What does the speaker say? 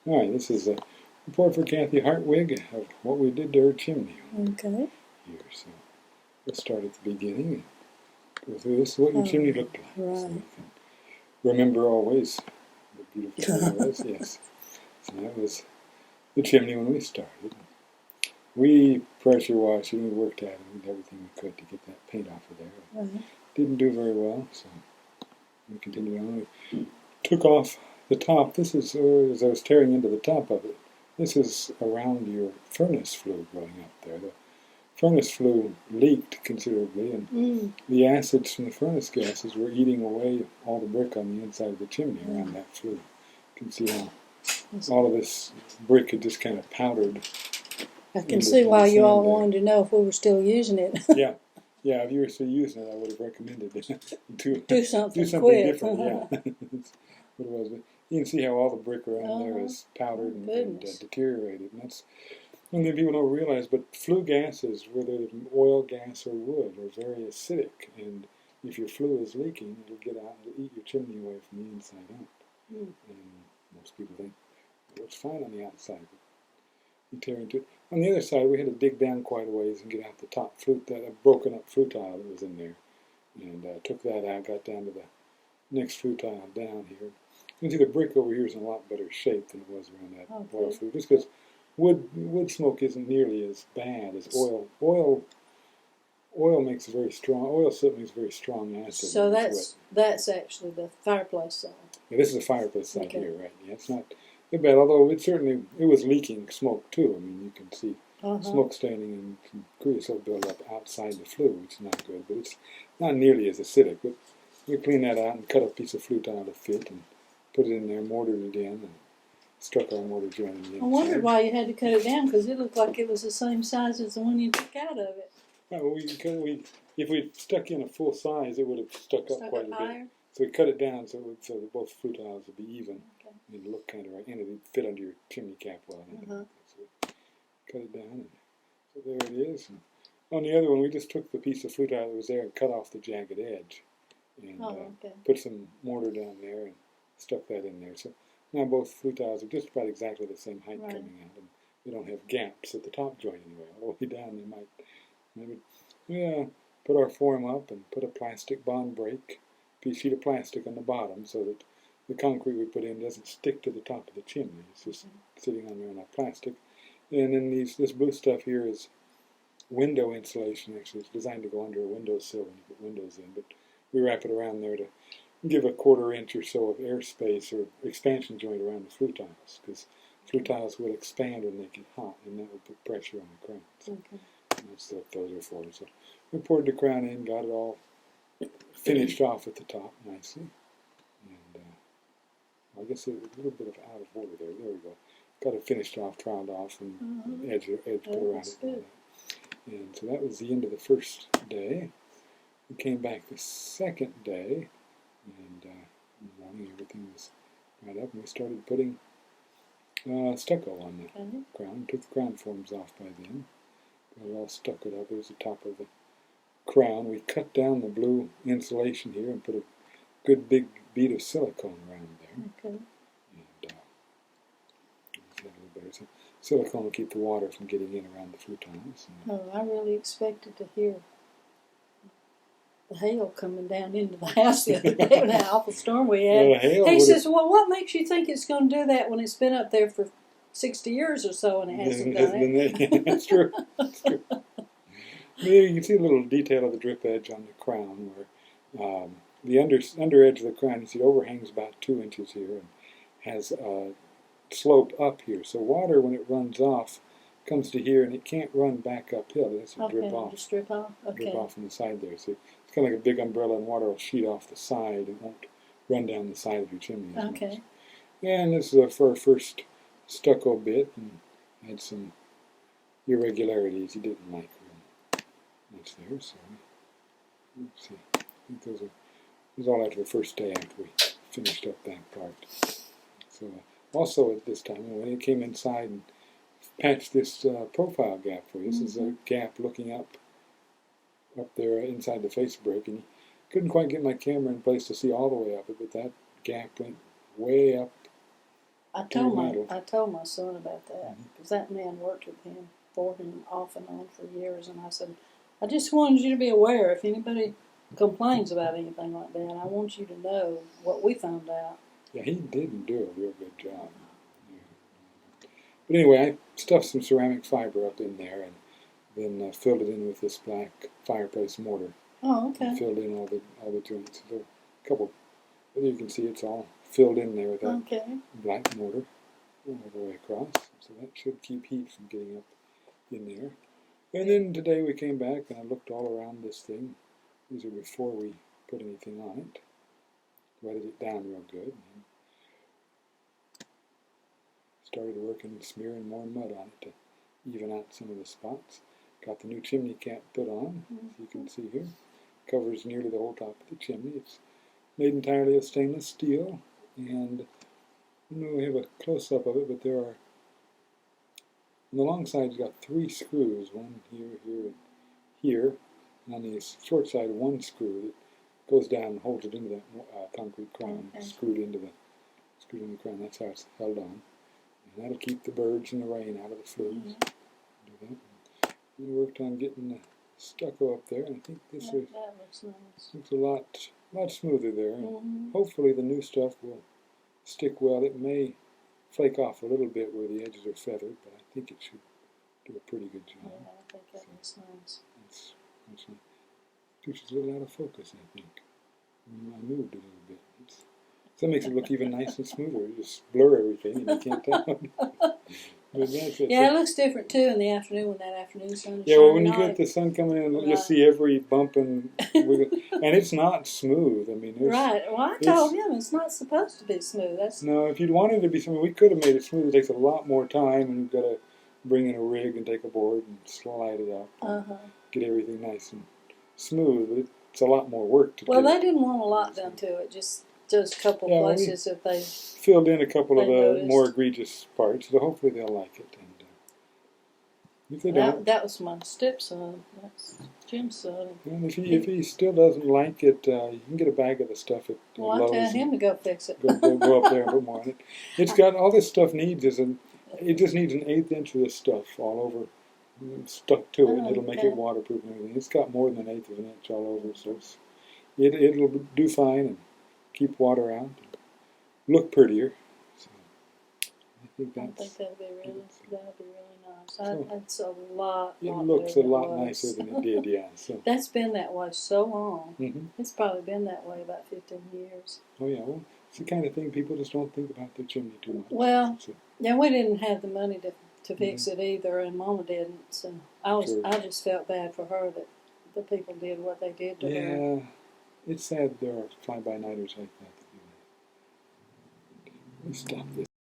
All right, this is a report for Kathy Hartwig of what we did to her chimney Okay. here. So let's start at the beginning and go through this. What your chimney looked like. Right. So you can remember always the beautiful it was. Yes. So that was the chimney when we started. We pressure washed and we worked at it and did everything we could to get that paint off of there. Right. Didn't do very well, so we continued on. We took off the top. This is, as I was tearing into the top of it, this is around your furnace flue going up there. The furnace flue leaked considerably, and the acids from the furnace gases were eating away all the brick on the inside of the chimney around that flue. You can see how all of this brick had just kind of powdered. I can see why you all wanted to know if we were still using it. Yeah. Yeah, if you were still using it, I would have recommended to do something quick. different. Yeah, that's what it was. But you can see how all the brick around there is powdered and deteriorated, and that's one thing people don't realize. But flue gases, whether it's oil, gas, or wood, are very acidic, and if your flue is leaking, it'll get out, it'll eat your chimney away from the inside out. And most people think, well, it's fine on the outside. You tear into it. On the other side, we had to dig down quite a ways and get out the top flute, that broken up flute tile that was in there, and took that out. Got down to the next flute tile down here. You can see the brick over here is in a lot better shape than it was around that oil flute, just because wood smoke isn't nearly as bad as oil. Oil makes a very strong. Oil soot makes very strong acid. So that's actually the fireplace side. Yeah, this is the fireplace side here, right? Yeah, it's not bad, although it was leaking smoke too. I mean, you can see smoke staining and some creosote buildup outside the flue, which is not good, but it's not nearly as acidic. But we cleaned that out and cut a piece of flue tile to fit and put it in there, mortared it in, and stuck our mortar joint in the inside. I wondered why you had to cut it down, because it looked like it was the same size as the one you took out of it. Well, if we'd stuck in a full size, it would have stuck up quite a bit. So we cut it down so that both flue tiles would be even. Okay. And it'd look kind of right, and it'd fit under your chimney cap well. So we cut it down, and so there it is. And on the other one, we just took the piece of flue tile that was there and cut off the jagged edge, and put some mortar down there and stuck that in there. So now both flue tiles are just about exactly the same height coming out, and they don't have gaps at the top joint anyway. All the way down, they might. Maybe put our form up and put a plastic bond break, sheet of plastic on the bottom, so that the concrete we put in doesn't stick to the top of the chimney. It's just sitting on there on that plastic. And then this blue stuff here is window insulation. Actually, it's designed to go under a windowsill when you put windows in, but we wrap it around there to give a 1/4 inch or so of airspace or expansion joint around the flue tiles, because flue tiles will expand when they get hot, and that will put pressure on the crown. So that's what those are for. So we poured the crown in, got it all finished off at the top nicely, and I guess a little bit of out of order there. There we go. Got it finished off, troweled off, and edge put around it. And so that was the end of the first day. We came back the second day, and in the morning everything was right up, and we started putting stucco on the crown. Took the crown forms off by then. Got it all stuccoed up. There's the top of the crown. We cut down the blue insulation here and put a good big bead of silicone around there. Okay. And a little better. So silicone will keep the water from getting in around the flue tiles. I really expected to hear the hail coming down into the house the other day when that awful storm we had. He says, "Well, what makes you think it's going to do that when it's been up there for 60 years or so and it hasn't done it?" That's true. That's true. You can see a little detail of the drip edge on the crown, where the under edge of the crown, you see, overhangs about 2 inches here and has a slope up here. So water, when it runs off, comes to here and it can't run back uphill. It has to drip off. Just drip off. Okay. Drip off from the side there. So it's kind of like a big umbrella, and water will sheet off the side. It won't run down the side of your chimney as much. And this is for our first stucco bit, and had some irregularities he didn't like much there. So let's see. I think it was all after the first day after we finished up that part. So also at this time, when he came inside and patched this profile gap for you. This is a gap looking up there inside the face brick, and he couldn't quite get my camera in place to see all the way up it, but that gap went way up I told my son about that because that man worked with him for him off and on for years, and I said, I just wanted you to be aware if anybody complains about anything like that, I want you to know what we found out. Yeah, he didn't do a real good job. Yeah. But anyway, I stuffed some ceramic fiber up in there and then filled it in with this black fireplace mortar. Oh, okay. And filled in all the joints. So a couple, you can see it's all filled in there with that black mortar all the way across. So that should keep heat from getting up in there. And then today we came back and I looked all around this thing. These are before we put anything on it. Wetted it down real good. And started working and smearing more mud on it to even out some of the spots. Got the new chimney cap put on, as you can see here. Covers nearly the whole top of the chimney. It's made entirely of stainless steel, and I don't know if we have a close-up of it, but there are, on the long side, you've got 3 screws, one here, here, and here, and on the short side, 1 screw that goes down and holds it into that concrete crown, screwed into the crown. That's how it's held on, and that'll keep the birds and the rain out of the flues. Do that. We worked on getting the stucco up there, and I think this that looks nice. Looks a lot smoother there. And hopefully the new stuff will stick well. It may flake off a little bit where the edges are feathered, but I think it should do a pretty good job. Yeah, I think that looks nice. That's picture's a little out of focus, I think. I moved a little bit. So that makes it look even nice and smoother. You just blur everything and you can't tell. Yeah, it looks different too in the afternoon when that afternoon sun is Yeah, well, when shining you get the sun coming in, you'll see every bump and it's not smooth. I mean, right. Well, I told him it's not supposed to be smooth. No, if you'd wanted it to be smooth, we could have made it smooth. It takes a lot more time, and you've got to bring in a rig and take a board and slide it up and get everything nice and smooth. But it's a lot more work to do. Well, they didn't want a lot done to it. Just a couple places that they filled in a couple of the more egregious parts, so hopefully they'll like it. And if they don't, that was my stepson. That's Jim's son. And if he still doesn't like it, you can get a bag of the stuff at Lowe's. I tell him to go fix it. Go up there and put more on it. It's got all this stuff needs is it just needs an 1/8 inch of this stuff all over, stuck to it. And it'll make it waterproof and everything. It's got more than 1/8 of an inch all over, so it'll do fine and keep water out, and look prettier. So I think that'll be really nice. That's a lot. It looks a lot nicer than it did, yeah. So that's been that way so long. It's probably been that way about 15 years. Oh yeah, well, it's the kind of thing people just don't think about their chimney too much. Well, yeah, we didn't have the money to fix it either, and Mama didn't. So I just felt bad for her that the people did what they did to her. Yeah, it's sad there are fly-by-nighters like that. Let me stop this.